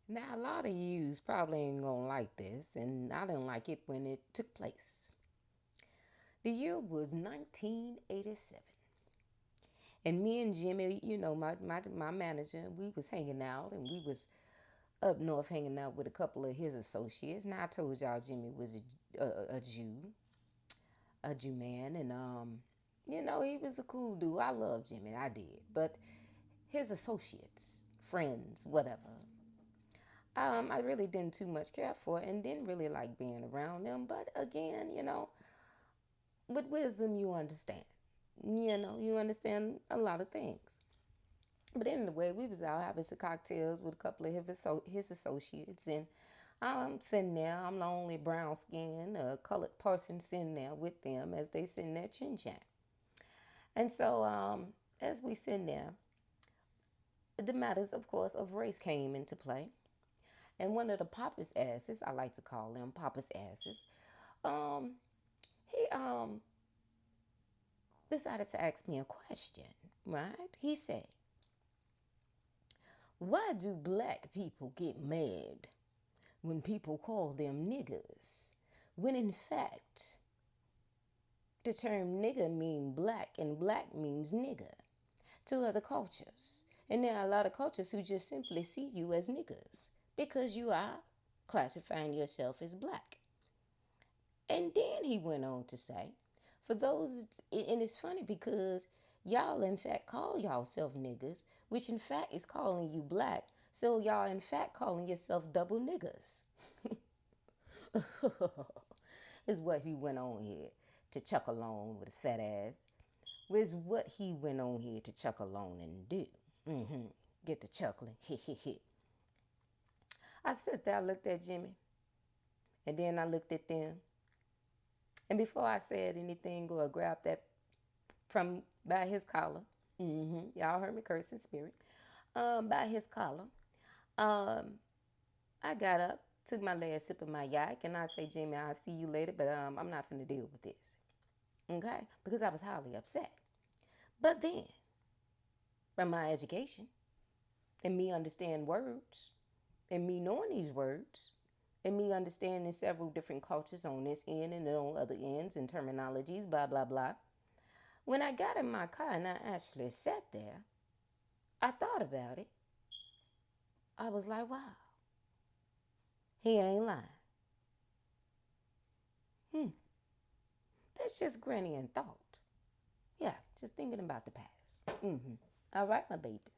Now, a lot of yous probably ain't gonna like this, and I didn't like it when it took place. The year was 1987. And me and Jimmy, my manager, we was hanging out, and we was up north hanging out with a couple of his associates. Now, I told y'all Jimmy was a Jew man, and he was a cool dude. I loved Jimmy, I did. But his associates, friends, whatever, I really didn't too much care for and didn't really like being around them. But again, with wisdom, you understand. You understand a lot of things. But anyway, we was out having some cocktails with a couple of his associates, and I'm sitting there. I'm the only brown skinned, colored person sitting there with them as they sitting there chin chat. And so, as we sitting there, the matters, of course, of race came into play. And one of the papa's asses, I like to call them papa's asses, um, he decided to ask me a question, right? He said, why do black people get mad when people call them niggers, when in fact the term nigger means black and black means nigger to other cultures? And there are a lot of cultures who just simply see you as niggers because you are classifying yourself as black. And then he went on to say, for those, and it's funny because y'all in fact call y'all self niggers, which in fact is calling you black. So y'all in fact calling yourself double niggers. Is what he went on here to chuckle on with his fat ass. Was what he went on here to chuckle on and do. Get the chuckling. I sat there, I looked at Jimmy, and then I looked at them. And before I said anything or grabbed that from by his collar, y'all heard me curse in spirit, by his collar, I got up, took my last sip of my yak, and I say, Jimmy, I'll see you later, but I'm not finna deal with this. Okay? Because I was highly upset. But then, from my education, and me understand words, and me knowing these words, and me understanding several different cultures on this end and on other ends and terminologies, blah, blah, blah. When I got in my car and I actually sat there, I thought about it. I was like, wow, he ain't lying. That's just granny and thought. Yeah, just thinking about the past. All right, my babies.